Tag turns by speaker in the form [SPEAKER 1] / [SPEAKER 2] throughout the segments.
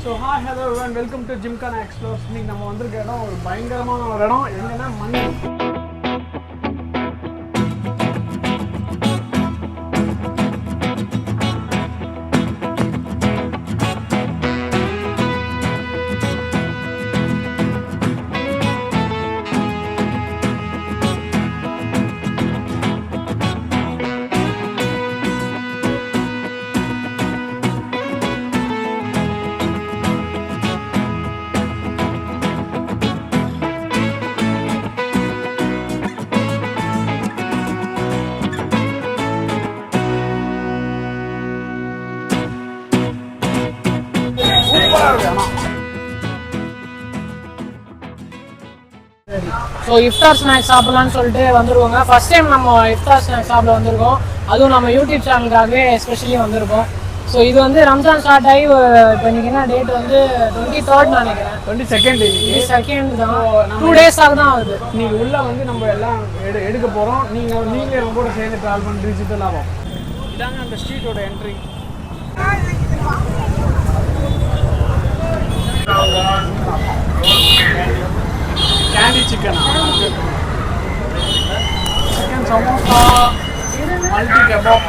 [SPEAKER 1] So hi hello everyone, welcome to gymkhana explores. இன்னைக்கு நம்ம வந்திருக்க இடம் ஒரு பயங்கரமான ஒரு இடம். என்னன்னா மணி.
[SPEAKER 2] ஸோ இஃப்தார் ஸ்நாக்ஸ் சாப்பிட்லான்னு சொல்லிட்டு வந்துருக்கோங்க. ஃபர்ஸ்ட் டைம் நம்ம இஃப்தார் ஸ்நாக்ஸ் சாப்பிட வந்திருக்கோம். அதுவும் நம்ம யூடியூப் சேனலுக்காகவே எஸ்பெஷலி வந்திருக்கோம். ஸோ இது வந்து ரம்ஜான் ஸ்டார்ட் ஆகி இப்போ இன்னைக்கு என்ன டேட் வந்து 23rd நினைக்கிறேன். 22nd தான். 2 days-ஆக தான் ஆகுது.
[SPEAKER 1] நீங்கள் உள்ளே வந்து நம்ம எல்லாம் எடுக்க போகிறோம். நீங்களே நம்ம கூட சேர்ந்து ட்ராவல் பண்ணி டிஜிட்டல் ஆகும். இதாங்க அந்த ஸ்ட்ரீட்டோட என்ட்ரி. Candy chicken samosa, multi kebab,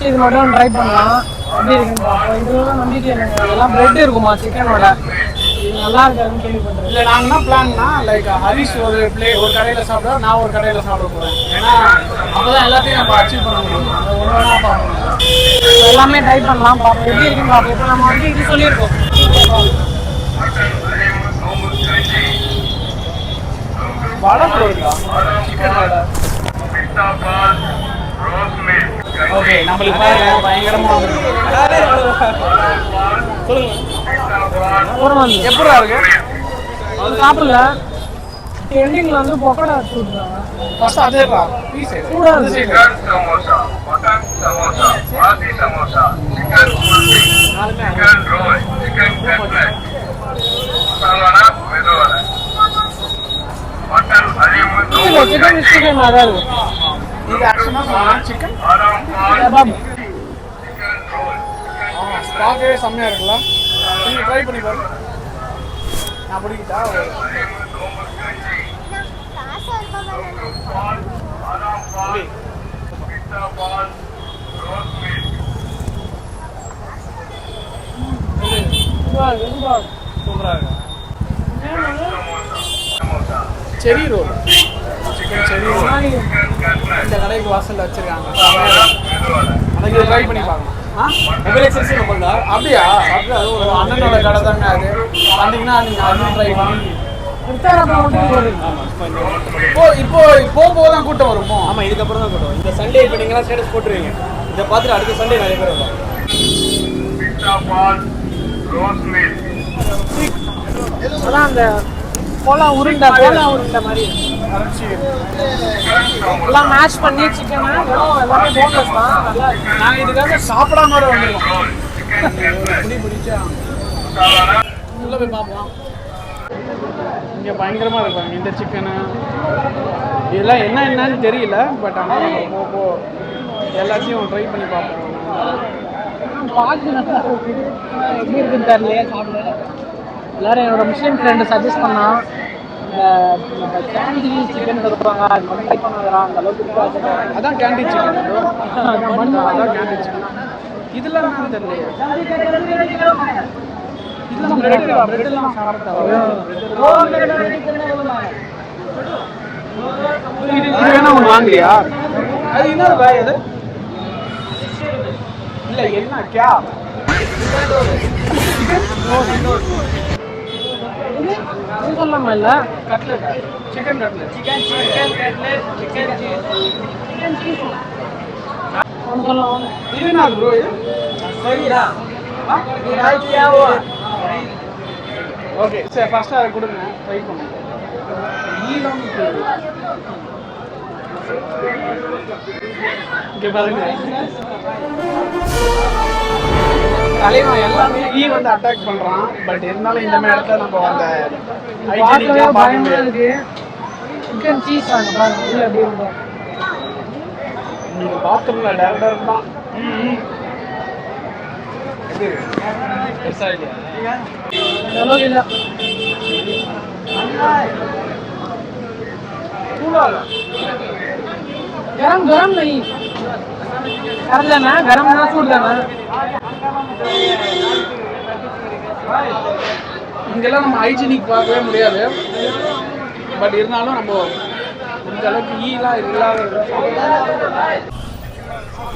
[SPEAKER 2] இது மட்டும் ட்ரை பண்ணலாம். எப்படி இருக்குன்னு பார்ப்போம். இதெல்லாம் நம்பிக்கை இல்லைங்க. இதெல்லாம் பிரெட் இருக்குமா சிக்கனோட? இது நல்லா இருக்காதுன்னு கேள்விப்பட்டிருக்கேன்.
[SPEAKER 1] இல்லை நாங்கள் என்ன பிளான்னா லைக் ஹரிஷ் ஒரு கடையில் சாப்பிட்றோம், நான் ஒரு கடையில் சாப்பிட போகிறேன். ஏன்னா அப்போ தான் எல்லாத்தையும் நம்ம அச்சீவ் பண்ண முடியும். அதை ஒன்று ஒன்றா பார்க்கணும்.
[SPEAKER 2] எல்லாமே ட்ரை பண்ணலாம், பார்ப்போம் எப்படி இருக்குன்னு பார்ப்போம். இப்போ நம்ம வந்து இது சொல்லியிருக்கோம்
[SPEAKER 1] வடை போடுறா, சிக்கன் வடை. ஓகே, நம்மளுக்கு பயங்கரமாக சொல்லுங்க. எப்படா இருக்கு?
[SPEAKER 2] சாப்பிடல. எண்டிங்ல வந்து பொக்கடா வச்சு விட்டுறாங்க.
[SPEAKER 1] ஃபர்ஸ்ட் அதே பீஸ்
[SPEAKER 2] சூடா இருக்கு.
[SPEAKER 3] चिकन समोसा, मटन समोसा, हाथी samosa, chicken kulfi, chicken roll, chicken cutlet, masala vada, medu vada, mutton haleem,
[SPEAKER 2] இல்ல சிக்கன் சிக்கன் நல்லா இருக்கு.
[SPEAKER 1] இது ஆக்சுவலாக சிக்கன்
[SPEAKER 3] आराम पाल,
[SPEAKER 2] கபாப்.
[SPEAKER 3] चिकन रोल,
[SPEAKER 1] ஸ்டாக்கே செம்மையாக இருக்குல்ல. நீங்கள் ட்ரை பண்ணி பாருங்க. நான் பிடிக்கிட்டா
[SPEAKER 3] आराम पाल, पिस्ता पाल, रोज मिल्क,
[SPEAKER 1] சூப்பராக இருக்கு.
[SPEAKER 3] समोसा,
[SPEAKER 1] செரி ரோல், சிக்கன் செரி ரோல்
[SPEAKER 3] चिकन कटलेट,
[SPEAKER 1] இந்த கடைக்கு வாசலில் வச்சுருக்காங்க.
[SPEAKER 3] मेदू वड़ा,
[SPEAKER 1] எனக்கு ட்ரை பண்ணி பார்க்கலாம். மொபைல் எக்ஸசைஸ் நம்மளா அப்படியா? அப்படியே அது ஒரு அண்ணனோட கடை தாங்க. அது வந்தீங்கன்னா நீங்கள் அதுவும் ட்ரை பண்ணி இப்போ தான் கூட்டம் வருமோ?
[SPEAKER 4] ஆமாம், இதுக்கப்புறம் தான் கூட்டம். இந்த சண்டே இப்போ நீங்களாம் ஸ்டேட்டஸ் போட்டுருவீங்க. இதை பார்த்துட்டு அடுத்த சண்டே நிறைய பேர் வருவாங்க.
[SPEAKER 3] पिस्ता पाल, रोज मिल्क,
[SPEAKER 2] அதான் அந்த கோலா உருண்டை மாதிரி எல்லாம் மேட்ச் பண்ணி சிக்கன் எல்லாமே போன்லெஸ் தான். நல்லா இருக்கு.
[SPEAKER 1] நாங்கள் இதுக்காக சாப்பிடாம வர வந்திருக்கோம்.
[SPEAKER 3] चिकन
[SPEAKER 1] பிடிச்சா உள்ளே போய் பார்ப்போம். இங்கே பயங்கரமாக இருப்பாங்க இந்த சிக்கனு. இதெல்லாம் என்னன்னு தெரியல. பட் ஆனால் நம்ம போ எல்லாத்தையும் ட்ரை பண்ணி பார்ப்போம்.
[SPEAKER 2] பார்த்து நல்லா இருக்கு. எப்படி இருக்குன்னு தெரியலையே சாப்பிட. எல்லாரும் என்னோட முஸ்லீம் ஃப்ரெண்டு சஜஸ்ட் பண்ணான். இந்த கேண்டி சிக்கன் தருவாங்க, அது மட்டும் ட்ரை பண்ணுறான். அந்த அளவுக்கு
[SPEAKER 1] அதான் கேண்டி சிக்கன்.
[SPEAKER 2] அதான்
[SPEAKER 1] கேண்டி சிக்கன். இதெல்லாம் என்னன்னு தெரியலையே. இதெல்லாம் பிரெட்டெல்லாம் சாப்பிட்டா இது வேணா ஒன்று வாங்கலையா? அது என்ன பாய்? அது இல்லை என்ன கே
[SPEAKER 2] சொல்லலாமா? இல்லை
[SPEAKER 1] கட்லெட், சிக்கன் கட்லெட்,
[SPEAKER 2] சொல்லலாம்.
[SPEAKER 1] இது என்ன ப்ரோ? இது சரியா? ஓகே சரி, ஃபர்ஸ்ட் அதை கொடுங்க, ட்ரை பண்ணுங்க. இங்கே பாருங்க. தலைவன் எல்லாமே வந்து அட்டாக் பண்றான். பட் இருந்தாலும் இந்த மாதிரி இடத்துல நம்ம அந்த
[SPEAKER 2] பார்க்கவே
[SPEAKER 1] ஹைஜீனிக்கா பார்க்க
[SPEAKER 2] பயமா
[SPEAKER 1] முடியாது.
[SPEAKER 2] இருக்கு. சிக்கன் சீஸ் வாங்க பாருங்க உள்ள எப்படி இருக்கும்.
[SPEAKER 1] நீங்க பாத்ரூம்ல டேரக்டர் தான். எப்படி பெருசா இல்லையா?
[SPEAKER 2] இந்த அளவுக்கு இல்லை. गरम गरम नहीं कर लेना गरम ना सूट लेना
[SPEAKER 1] இங்கெல்லாம் நம்ம ஹைஜீனிக் பார்க்கவே முடியாது. பட் இருந்தாலும் நம்ம முடிஞ்ச அளவுக்கு ஈலாம் இல்லாத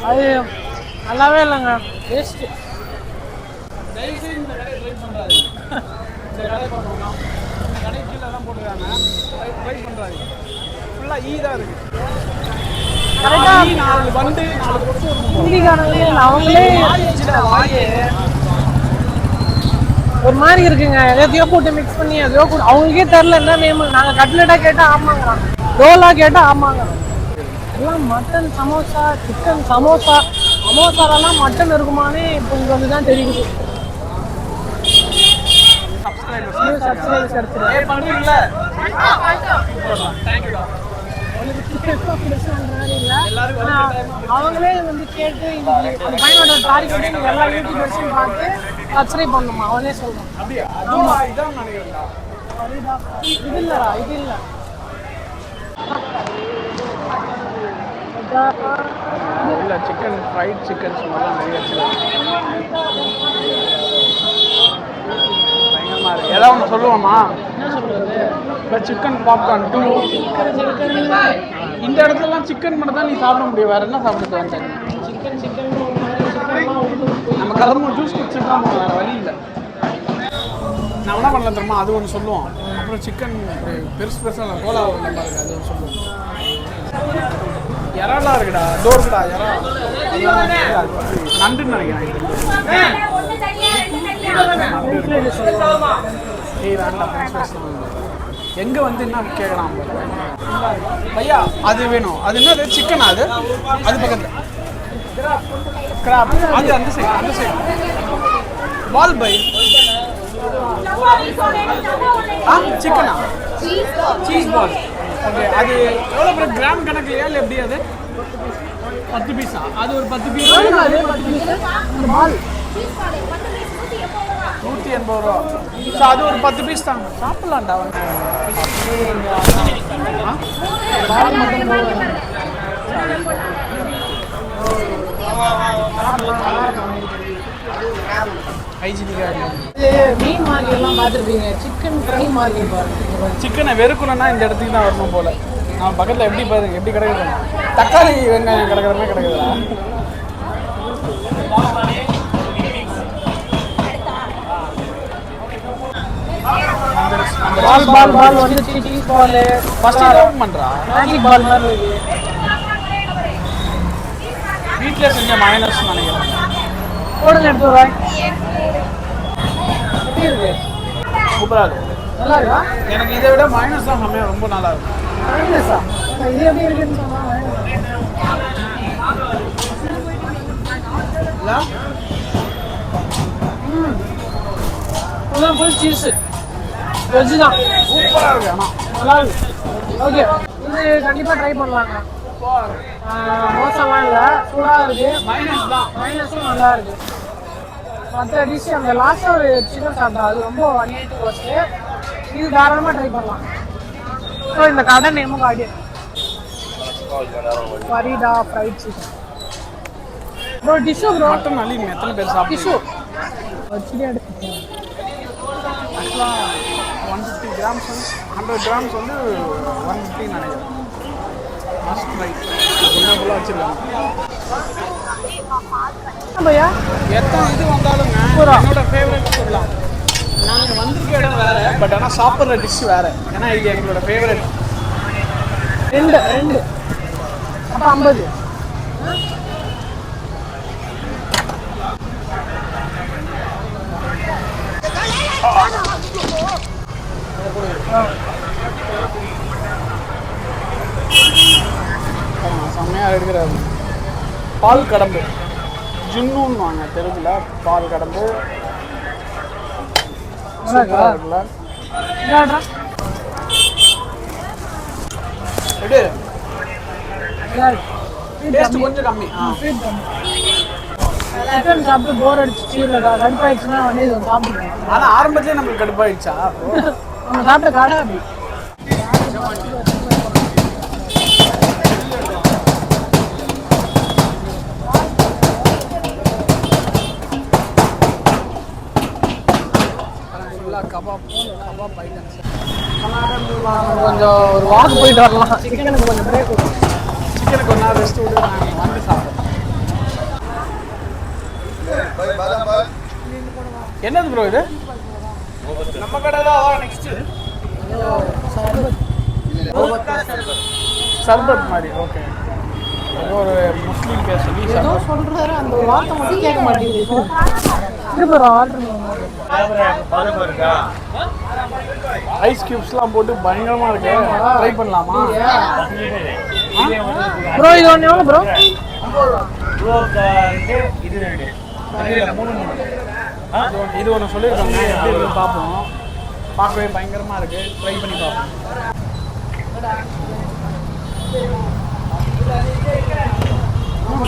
[SPEAKER 2] அது நல்லாவே இல்லைங்க டேஸ்ட்.
[SPEAKER 1] தயவுசெய்து இந்த கடையை ட்ரை பண்ணுறாரு. இந்த கடை பண்ணுறோம் கடை கீழே தான் போட்டுருக்காங்க. ட்ரை பண்ணுறாரு. ஃபுல்லாக ஈ தான் இருக்குது.
[SPEAKER 2] கரெக்டாக
[SPEAKER 1] 4 வண்டு 4 கொசு
[SPEAKER 2] ஹிந்திக்காரங்களே அவங்களே
[SPEAKER 1] வாயே
[SPEAKER 2] ஒரு மாதிரி இருக்குங்க. எதையோ போட்டு மிக்ஸ் பண்ணி எதையோ போட்டு அவங்களுக்கே தெரில என்ன நேம். நாங்கள் கட்லெட்டாக கேட்டால் ஆமாங்கிறோம், ரோலாக கேட்டால் ஆமாங்கிறோம். எல்லாம் மட்டன் சமோசா, சிக்கன் சமோசா. சமோசாலெல்லாம் மட்டன் இருக்குமானே இப்போ இங்கே வந்து தான் தெரியுது. சப்ஸ்கிரைபர்ஸ் எடுத்துருவேன்.
[SPEAKER 1] பண்ணுறீங்களா?
[SPEAKER 2] அவங்களே வந்து கேட்டு அந்த பையனோட தாரிக்கு எல்லா யூடியூபர்ஸையும் பார்த்து சப்ஸ்கிரைப் பண்ணுமா அவனே சொல்றான்.
[SPEAKER 1] அப்படியா? இதான் நினைக்கிறேன்டா.
[SPEAKER 2] இது இல்லடா, இது இல்ல.
[SPEAKER 1] இல்லை சிக்கன் ஃப்ரைட் சிக்கன் சும்மாலாம் நிறைய பயங்கரமாக இருக்குது. ஏதாவது ஒன்று சொல்லுவோமா?
[SPEAKER 2] என்ன சொல்றது?
[SPEAKER 1] இப்போ சிக்கன் பாப்கார்ன் 2 இந்த இடத்துலலாம் சிக்கன் மட்டும் தான் நீ சாப்பிட முடியும். வேறு என்ன சாப்பிட்டு வந்தேன்?
[SPEAKER 2] சிக்கன்
[SPEAKER 1] நம்ம கலர்மோ ஜூஸ் குடிச்சிருக்கோம். வேறு வழி இல்லை. நான் என்ன பண்ணலாம் தெரியுமா? அது ஒன்று சொல்லுவோம். அப்புறம் சிக்கன் பெருசு பெருசாக கோலா நம்ம இருக்குது அது ஒன்று சொல்லுவோம். இறாலாம் இருக்குடா, டோர் இருக்குடா இறா. நண்டுன்னு நினைக்கிறேன். எங்கே வந்து என்ன கேட்கலாம் பையா? அது வேணும். அது என்னது? சிக்கனா? அது அது பக்கத்தில் கிராப். அது அந்த சைடு, அந்த சைடு பால் பை. சிக்கனா? Cheese ball. ஓகே. அது எவ்வளோ பேர் கிராம் கணக்குலையா இல்லை எப்படி? அது 10 பீஸா? அது ஒரு 10 பீஸ் 180 ரூபா. ஸோ அது ஒரு 10 பீஸ் தாங்க. சாப்பிட்லாம்டா. ஹைஜீனிக்காக
[SPEAKER 2] மீன் மார்க்கெட்லாம் பார்த்துருப்பீங்க. சிக்கன் ஃப்ரை மார்க்கெட் பாருங்க.
[SPEAKER 1] சிக்கனை வெறுக்கணும்னா இந்த இடத்துக்கு தான் வரணும் போல. நான் பக்கத்தில் எப்படி பாருங்க எப்படி கிடக்குது. தக்காளி வெங்காயம் கிடக்குற மாதிரி கிடக்குதா?
[SPEAKER 2] பால் பால் பால் வந்து சீஸ் பால்
[SPEAKER 1] ஃபர்ஸ்ட் ஓப்பன் பண்ணுறா.
[SPEAKER 2] மேஜிக் பால் மாதிரி இருக்கு.
[SPEAKER 1] வீட்டில் செஞ்ச மைனஸ் நினைக்கிறேன்.
[SPEAKER 2] போடுங்க எடுத்து வரேன். எப்படி இருக்கு?
[SPEAKER 1] சூப்பராக இருக்கும்.
[SPEAKER 2] நல்லா இருக்கா?
[SPEAKER 1] எனக்கு இதை விட மைனஸ் தான் செம்மையாக ரொம்ப நல்லா இருக்கும்.
[SPEAKER 2] மைனஸா? இது எப்படி இருக்குன்னு சொன்னா ஃபுல் சீஸ் வெஜ்ஜு தான்.
[SPEAKER 1] சூப்பராக இருக்கு. ஆனால்
[SPEAKER 2] நல்லா இருக்கு. ஓகே, இது கண்டிப்பாக ட்ரை பண்ணலாங்க. மோசமாக இல்லை, சூடாக இருக்கு.
[SPEAKER 1] மைனஸ் தான்.
[SPEAKER 2] மைனஸும் நல்லா இருக்கு. மற்ற டிஷ் அந்த லாஸ்ட்டாக ஒரு சிக்கன் சாப்பிட்டா அது ரொம்ப 180 காஸ்ட்டு. இது தாராளமாக ட்ரை பண்ணலாம். ஸோ இந்த கடை நேமும் காடி ஃபரீடா fried chicken. Bro dish bro
[SPEAKER 1] mutton அள்ளிங்க. எத்தனை பேர் சாப்பிட்டு?
[SPEAKER 2] டிஷ்ஷு வச்சுட்டே எடுத்து
[SPEAKER 1] ஆக்சுவலாக 150 கிராம்ஸ் வந்து 100 கிராம்ஸ் வந்து 150 நினைக்கிறேன். Must try. கொஞ்சம் ஃபுல்லாக வச்சுருக்காங்க.
[SPEAKER 2] பையா
[SPEAKER 1] எத்தனை இது வந்தாலுங்க என்னோட ஃபேவரட் சொல்லலாம். நாங்கள் வந்திருக்க இடம் வேறு. பட் ஆனால் சாப்பிட்ற டிஷ் வேறு. ஏன்னா இது எங்களோட ஃபேவரட்.
[SPEAKER 2] ரெண்டு அப்போ 50.
[SPEAKER 1] செம்மையாக எடுக்கிறாரு. பால் கடம்பு ஜுன்னுன்னு வாங்க தெருவில் பால் கடந்து டேஸ்ட் கொஞ்சம் கம்மி.
[SPEAKER 2] சிக்கன் சாப்பிட்டு போர் அடிச்சு கடுப்பாயிடுச்சுன்னா வந்து இதை சாப்பிடுவேன்.
[SPEAKER 1] ஆனால் ஆரம்பத்திலே நம்மளுக்கு கடுப்பாயிடுச்சா?
[SPEAKER 2] நம்ம சாப்பிட்ட கடை அப்படி கொஞ்சம் ஒரு வாக்கு போயிட்டு வரலாம். சிக்கனுக்கு கொஞ்சம் பிரேக் கொடுக்கும்.
[SPEAKER 1] சிக்கனுக்கு ஒரு நாள் ரெஸ்ட் விட்டு நாங்கள் வந்து சாப்பிடுவோம். என்னது ப்ரோ இது? நம்ம கடை தான் நெக்ஸ்ட் சர்பத் மாதிரி. ஓகே, ஒரு முஸ்லீம் பேர் சொல்லி
[SPEAKER 2] ஏதோ சொல்றாரு, அந்த வார்த்தை மட்டும் கேட்க மாட்டேங்குது.
[SPEAKER 1] ஐஸ் கியூப்ஸ்லாம் போட்டு பயங்கரமா இருக்கு. ட்ரை பண்ணலாமா
[SPEAKER 2] ப்ரோ? இது ஒன்று எவ்வளோ ப்ரோ?
[SPEAKER 1] இது ஒன்று சொல்லியிருக்காங்க. எப்படி இருக்கு பார்ப்போம். பார்க்கவே பயங்கரமா இருக்கு. ட்ரை பண்ணி பார்ப்போம்.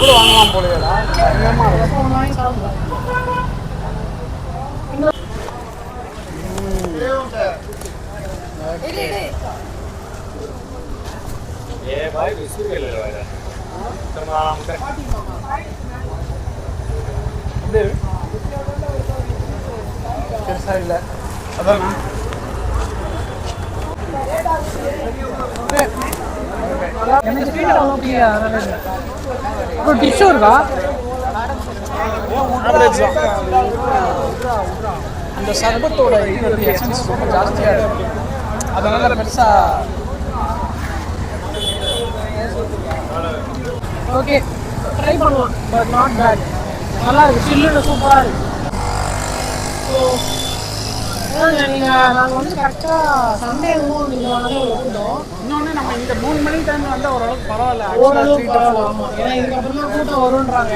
[SPEAKER 1] கூட வாங்கலாம் போலையா? பயங்கரமா இருக்கு. பெருசா இல்லை அதான்
[SPEAKER 2] டிஷ்ஷும் இருக்கா?
[SPEAKER 1] அந்த சர்பத்தோட இது வந்து எசன்ஸ் ரொம்ப ஜாஸ்தியாக இருக்கு. அதனால பெருசாக
[SPEAKER 2] ஓகே, ட்ரை பண்ணலாம். But not bad. நல்லா இருக்கு, சில்லுன்னு சூப்பராக இருக்கு. நாங்கள் வந்து கரெக்டாக சண்டே நீங்கள் வந்து கூட்டம்.
[SPEAKER 1] இன்னொன்று நம்ம இந்த 3 மணி டைம் வந்து ஓரளவுக்கு பரவாயில்ல.
[SPEAKER 2] ஓரளவுக்கு பரவாயில்ல. ஏன்னா இதுக்கப்புறம் தான் கூட்டம் வருன்றாங்க.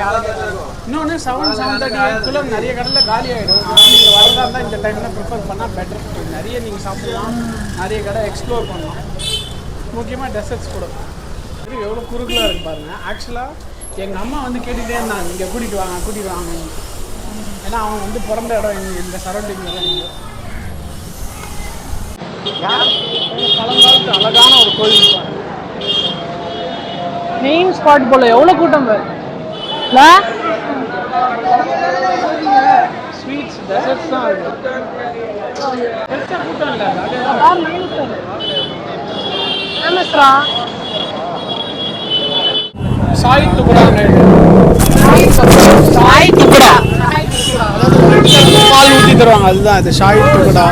[SPEAKER 1] இன்னொன்று 7-7:30 நிறைய கடையில் காலி ஆகிடும். நீங்கள் வரதா இருந்தால் இந்த டைமில் ப்ரிஃபர் பண்ணால் பெட்டர். நிறைய நீங்கள் சாப்பிடலாம், நிறைய கடை எக்ஸ்ப்ளோர் பண்ணலாம். முக்கியமாக டெசர்ட்ஸ் கூட எவ்வளோ குறுக்கலாக இருக்கு பாருங்கள். ஆக்சுவலாக எங்கள் அம்மா வந்து கேட்டுகிட்டே இருந்தாங்க, இங்கே கூட்டிகிட்டு வாங்க. ஏன்னா அவங்க வந்து பிறந்த இடம் இந்த சரௌண்டிங்கில் பழங்காலத்து அழகான ஒரு கோயில் பாருங்க.
[SPEAKER 2] மெயின் ஸ்பாட் போல எவ்வளோ கூட்டம் இல்லை?
[SPEAKER 1] ஸ்வீட்ஸ் டெசர்ட்ஸ் தான் இருக்கு. பெருசாக கூட்டம் இல்லை.
[SPEAKER 2] ஃபேமஸ்ரா
[SPEAKER 1] சாய் துக்குடா. பால் ஊற்றி தருவாங்க, அதுதான் இது ஷாய் துக்குடா.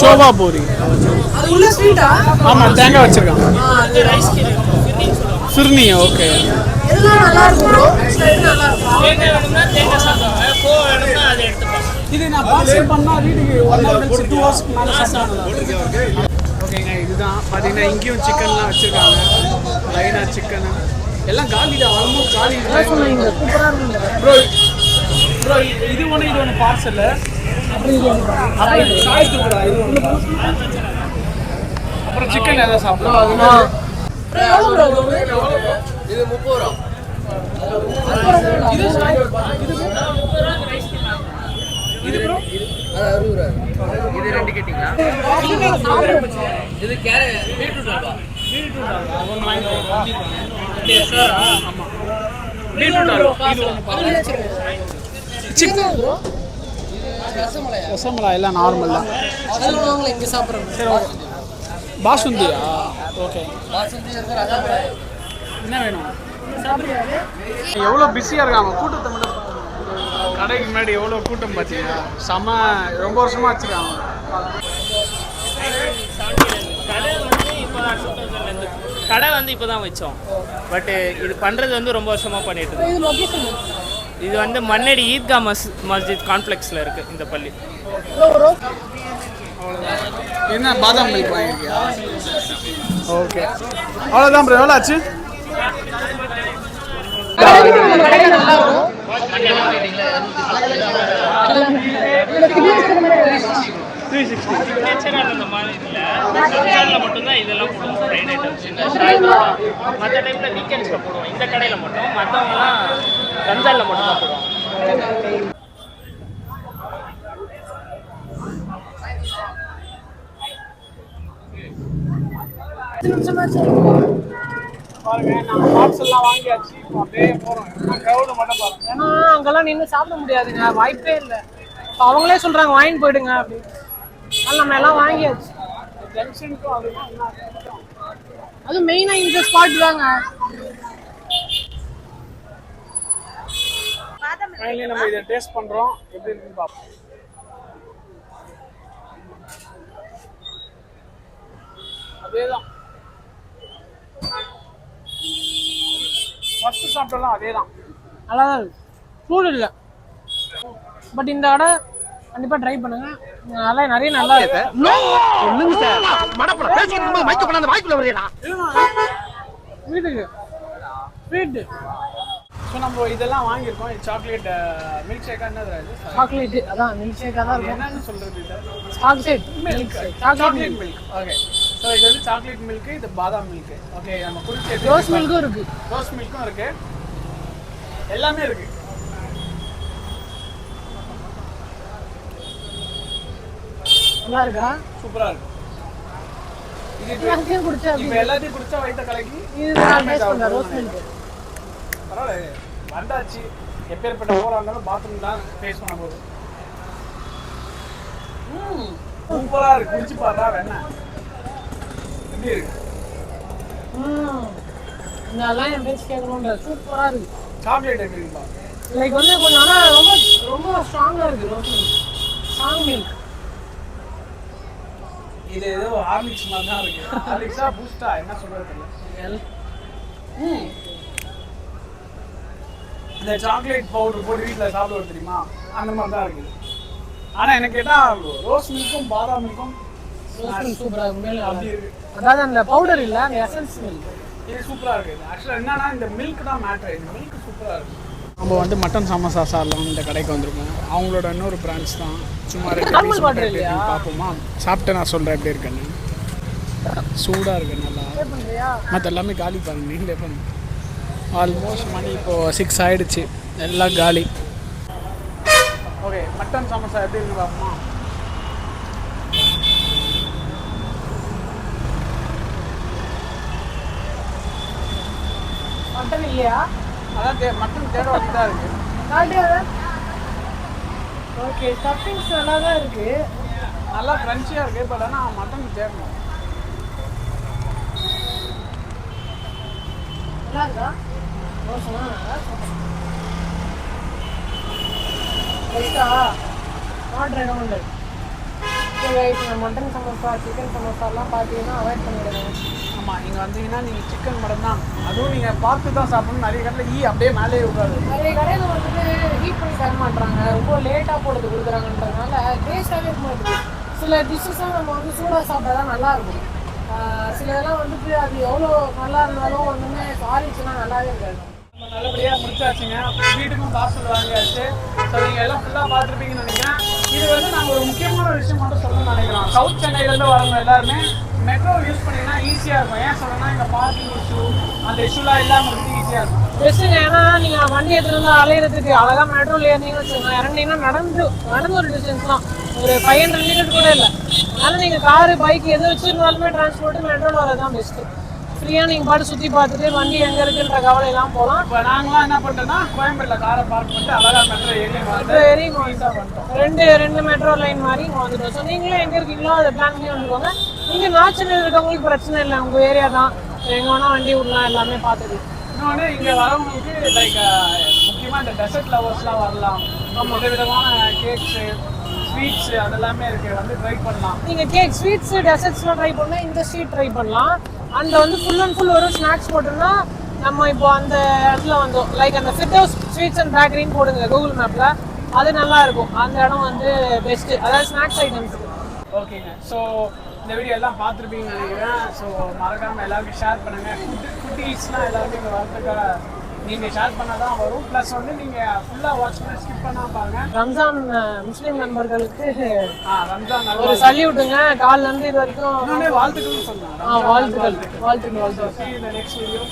[SPEAKER 1] சோபா பூரி. ஆமாம், தேங்காய் வச்சிருக்காங்க. ஃபிர்னி. ஓகே, இது நான் பார்சல் பண்ணால் வீட்டுக்கு 1 hour 2 hours மேலே சாப்பிட்டாங்க. ஓகேங்க, இதுதான் பார்த்தீங்கன்னா இங்கேயும் சிக்கன்லாம் வச்சுருக்காங்க. லைனாக சிக்கனு எல்லாம் காலி தான், ஆல்மோஸ்ட் காலி. ப்ரோ இது ஒன்று பார்சல். அப்புறம் சிக்கன் எதாவது சாப்பிடலாம்.
[SPEAKER 4] இது 30 ரூபா.
[SPEAKER 1] இது ப்ரோ
[SPEAKER 4] அது 60 ரூபா. இது 2 கேட்டிங்களா? இது பீட்ரூட் அல்வா.
[SPEAKER 1] ஒன்று வாங்கி ஆமாம், பீட்ரூட் அல்வா. இது ஒன்று சிக்கன் ரசமலாய் எல்லாம் நார்மல் தான்.
[SPEAKER 2] இங்கே சாப்பிட்றோம்.
[SPEAKER 1] சரி, பாசுந்தியா? ஓகே, என்ன வேணும்? எவ்வளோ பிஸியாக இருக்காங்க. கூட்டத்தை மட்டும் கடைக்கு முன்னாடி எவ்வளோ கூட்டம் பார்த்தீங்கன்னா செம. ரொம்ப வருஷமாக வச்சுருக்காங்க.
[SPEAKER 5] கடை வந்து இப்போ தான் வச்சோம். பட்டு இது பண்ணுறது வந்து ரொம்ப வருஷமாக பண்ணிட்டு இருக்கோம். இது வந்து மண்ணடி ஈத்கா மஸ்ஜித் காம்ப்ளெக்ஸில் இருக்குது இந்த பள்ளி.
[SPEAKER 1] என்ன பாதாம் மில்க் வாங்கிருக்கியா? ஓகே, அவ்வளோதான் ப்ரோ. எவ்வளோ ஆச்சு?
[SPEAKER 5] நேச்சராக அந்த மாதிரி இல்லை ரம்ஜானில் மட்டும்தான் இதெல்லாம் போடுவோம் ஃப்ரைட் ஐட்டம்ஸ் மற்ற டைமில் வீக்கெண்ட்ஸில் போடுவோம் இந்த கடையில் மட்டும் மற்றவங்கலாம் ரம்ஜானில் மட்டும் தான் போடுவோம்
[SPEAKER 1] பாருங்க நம்ம பாக்ஸ் எல்லாம் வாங்கியாச்சு இப்போ அப்படியே போறோம் கிரவுட் மட்டும் பாருங்க
[SPEAKER 2] ஏன்னா அங்கெல்லாம் நின்று சாப்பிட முடியாதுங்க வாய்ப்பே இல்லை இப்போ அவங்களே சொல்றாங்க வாங்கிட்டு போயிடுங்க அப்படி அதனால நம்ம எல்லாம் வாங்கியாச்சு
[SPEAKER 1] ஜங்ஷனுக்கும் அதுக்கும் என்ன
[SPEAKER 2] அது மெயினா இந்த ஸ்பாட் தாங்க
[SPEAKER 1] ஃபைனலி நம்ம இதை டேஸ்ட் பண்றோம் எப்படி இருக்குன்னு பார்ப்போம் அதேதான் ஃபர்ஸ்ட் சாப்பிட்டலாம் அதேதான்
[SPEAKER 2] நல்லா தான் இருக்கு சூடு இல்லை பட் இந்த கடை கண்டிப்பா ட்ரை பண்ணுங்க நல்லா நிறைய நல்லா இருக்கு வீட்டுக்கு ஸ்வீட்டு
[SPEAKER 1] ஸோ நம்ம இதெல்லாம் வாங்கியிருக்கோம் சாக்லேட் மில்க் ஷேக்கா என்னது அது
[SPEAKER 2] சாக்லேட் அதான் மில்க் ஷேக்காக தான் இருக்கும்
[SPEAKER 1] என்னன்னு சொல்றது இது
[SPEAKER 2] chocolate
[SPEAKER 1] milk chocolate milk okay so இது வந்து சாக்லேட் மில்க் இது பாதாம் மில்க் ஓகே நம்ம குடிச்சது
[SPEAKER 2] ரோஸ் மில்க்கும் இருக்கு
[SPEAKER 1] ரோஸ் மில்க்கும் இருக்கு எல்லாமே இருக்கு
[SPEAKER 2] நல்லா இருக்கா
[SPEAKER 1] சூப்பரா இருக்கு இது
[SPEAKER 2] எல்லாத்தையும் குடிச்சா
[SPEAKER 1] இப்போ எல்லாத்தையும் குடிச்சா வயிற்ற கலக்கி
[SPEAKER 2] இது நான் டேஸ்ட் பண்ணேன் ரோஸ் மில்க்
[SPEAKER 1] பரவாயில்ல வந்தாச்சு எப்பேற்பட்ட போரா இருந்தாலும் பாத்ரூம் தான் ஃபேஸ் பண்ண போகுது சூப்பரா இருக்கு குடிச்சு பாருடா வேணா எப்படி இருக்கு
[SPEAKER 2] இதெல்லாம் என் பேச்சு கேட்கணுன்ற சூப்பரா இருக்கு
[SPEAKER 1] சாக்லேட் எப்படி இருக்குப்பா
[SPEAKER 2] லைக் வந்து கொஞ்சம் ஆனால் ரொம்ப ரொம்ப ஸ்ட்ராங்கா இருக்கு ரோஸ் மில்க் ஸ்ட்ராங் மில்க்
[SPEAKER 1] இது ஏதோ ஹார்லிக்ஸ் மாதிரி தான் இருக்கு ஹார்லிக்ஸா பூஸ்டா என்ன சொல்றது தெரியல இந்த சாக்லேட் பவுடர் போட்டு வீட்டில் சாப்பிடுவது தெரியுமா அந்த மாதிரி தான் இருக்குது ஆனால் எனக்கு கேட்டால் ரோஸ் மில்க்கும் பாதாம் மில்க்கும்
[SPEAKER 2] சூப்பரா இருக்கு மேல
[SPEAKER 1] அப்படி இருக்கு
[SPEAKER 2] அதாவது அந்த பவுடர் இல்ல அந்த எசன்ஸ் மில்க்
[SPEAKER 1] இது சூப்பராக இருக்குது ஆக்சுவலாக என்னன்னா இந்த மில்க் தான் மேட்ரு இந்த மில்க் சூப்பராக இருக்குது நம்ம வந்து மட்டன் சமோசா சாப்பிடலாம் இந்த கடைக்கு வந்திருக்கோம் அவங்களோட இன்னொரு பிரான்ச் தான் சும்மா
[SPEAKER 2] நார்மல் வாட்டர் இல்லையா?
[SPEAKER 1] பார்ப்போமா சாப்பிட்டு நான் சொல்கிறேன் எப்படி இருக்குன்னு சூடாக இருக்கு நல்லா மற்ற எல்லாமே காலி பாருங்க நீங்களே பாருங்க ஆல்மோஸ்ட் மணி இப்போது 6 ஆகிடுச்சு எல்லாம் காலி ஓகே மட்டன் சமோசா எப்படி இருக்கு பார்ப்போமா
[SPEAKER 2] மட்டன் இல்லையா
[SPEAKER 1] அதான் மட்டன் தேட வந்து தான் இருக்குது
[SPEAKER 2] ஓகே ஸ்டஃபிங்ஸ் நல்லா தான் இருக்கு
[SPEAKER 1] நல்லா க்ரன்ச்சியாக இருக்குது பட் ஆனால் மட்டன் தேடணும்
[SPEAKER 2] நல்லா இருக்கா பெஸ்ட்டா not recommended mutton samosa chicken சமோசாலாம் பார்த்தீங்கன்னா அவாய்ட் பண்ணிடுங்க
[SPEAKER 1] ஆமாம் நீங்கள் வந்தீங்கன்னா நீங்கள் சிக்கன் மட்டன் தான் அதுவும் நீங்கள் பார்த்து தான் சாப்பிடணும் நிறைய கடையில் அப்படியே மேலே விடாது
[SPEAKER 2] நிறைய கடையில் வந்துட்டு ஹீட் பண்ணி தர மாட்டாங்க ரொம்ப லேட்டாக போடுறது கொடுக்குறாங்கன்றதுனால டேஸ்ட்டாகவே இருக்க மாட்டேங்குது சில டிஷ்ஷஸ்லாம் நம்ம வந்து சூடாக சாப்பிட்டா தான் நல்லா இருக்கும் சில இதெல்லாம் வந்துட்டு அது எவ்வளோ நல்லா இருந்தாலும் ஒன்றுமே ஆறிச்சுன்னா நல்லாவே இருக்காது
[SPEAKER 1] நம்ம நல்லபடியாக முடிச்சாச்சுங்க வீட்டுக்கும் பார்சல் வாங்கியாச்சு ஸோ நீங்கள் எல்லாம் ஃபுல்லாக பார்த்துருப்பீங்கன்னு நினைக்கிறேன் இது வந்து நாங்கள் ஒரு முக்கியமான விஷயம் மட்டும் சொல்லணும்னு நினைக்கிறோம் சவுத் சென்னையிலேருந்து வரவங்க எல்லாருமே மெட்ரோ யூஸ் பண்ணிங்கன்னா ஈஸியாக இருக்கும் ஏன் சொல்கிறேன்னா இங்கே பார்க்கிங் இஷ்யூ அந்த இஷ்யூலாம் இல்லாமல் இருக்குது ஈஸியாக இருக்கும்
[SPEAKER 2] பெஸ்ட்டுங்க ஏன்னா நீங்கள் வண்டி எடுத்துகிட்டு வந்து அலையிறதுக்கு அழகாக மெட்ரோவில் ஏறினீங்கன்னு வச்சுக்கோங்க இறங்கினீங்கன்னா நடந்து ஒரு டிஸ்டன்ஸ் தான் ஒரு 500 மீட்டர் கூட இல்லை அதனால் நீங்கள் காரு பைக் எது வச்சுருந்தாலுமே டிரான்ஸ்போர்ட்டு மெட்ரோவில் வரது தான் பெஸ்ட்டு ஃப்ரீயாக நீங்கள் பாட்டு சுற்றி பார்த்துட்டு வண்டி எங்கே இருக்குன்ற கவலையெல்லாம் போகலாம்
[SPEAKER 1] இப்போ நாங்களாம் என்ன பண்ணிட்டோம்னா கோயம்பேட்டில் காரை பார்க் பண்ணிட்டு அழகாக மெட்ரோ ஏறி வந்து
[SPEAKER 2] ஏறி இங்கே வந்து பண்ணிட்டோம் ரெண்டு மெட்ரோ லைன் மாதிரி இங்கே வந்துட்டோம் ஸோ நீங்களும் எங்கே இருக்கீங்களோ அதை பிளான் பண்ணி வந்துக்கோங்க நீங்கள் நாச்சனில் இருக்கவங்களுக்கு பிரச்சனை இல்லை உங்கள் ஏரியா தான் எங்கே வேணால் வண்டி விடலாம் எல்லாமே பார்த்துக்கலாம்
[SPEAKER 1] இன்னொன்று இங்கே வரவங்களுக்கு லைக் முக்கியமாக இந்த டெசர்ட் லவர்ஸ்லாம் வரலாம் விதவிதமான கேக்ஸு ஸ்வீட்ஸு அதெல்லாமே இருக்குது வந்து ட்ரை பண்ணலாம்
[SPEAKER 2] நீங்கள் கேக் ஸ்வீட்ஸு டெசர்ட்ஸ்லாம் ட்ரை பண்ணால் இந்த ஸ்வீட் ட்ரை பண்ணலாம் அண்ட் வந்து ஃபுல் அண்ட் ஃபுல் வரும் ஸ்நாக்ஸ் போட்டோம்னா நம்ம இப்போ அந்த இடத்துல வந்தோம் லைக் அந்த ஃபிட் ஹவுஸ் ஸ்வீட்ஸ் அண்ட் பேக்கரின்னு போடுங்க கூகுள் மேப்பில் அது நல்லா இருக்கும் அந்த இடம் வந்து பெஸ்ட்டு அதாவது ஸ்நாக்ஸ் ஐட்டம்ஸ்
[SPEAKER 1] ஓகேங்க ஸோ இந்த வீடியோ எல்லாம் பார்த்துருப்பீங்கன்னு நினைக்கிறேன். ஸோ மறக்காமல் எல்லாருக்கும் ஷேர் பண்ணுங்கள். குட்டீஸ்லாம் எல்லாருமே இங்கே வரதுக்காக நீங்கள் ஷேர் பண்ணால் தான் வரும். ப்ளஸ் வந்து நீங்கள் ஃபுல்லாக வாட்ச் பண்ணி ஸ்கிப் பண்ணாமல் பாருங்க.
[SPEAKER 2] ரம்ஜான் முஸ்லீம் நண்பர்களுக்கு
[SPEAKER 1] ரம்ஜான்
[SPEAKER 2] ஒரு
[SPEAKER 1] நல்லா
[SPEAKER 2] சல்யூட்டுங்க. கால்ல இருந்து இது வரைக்கும்
[SPEAKER 1] வாழ்த்துக்கள் சொன்னாங்க.
[SPEAKER 2] வாழ்த்துக்கள்.
[SPEAKER 1] See you in the next video.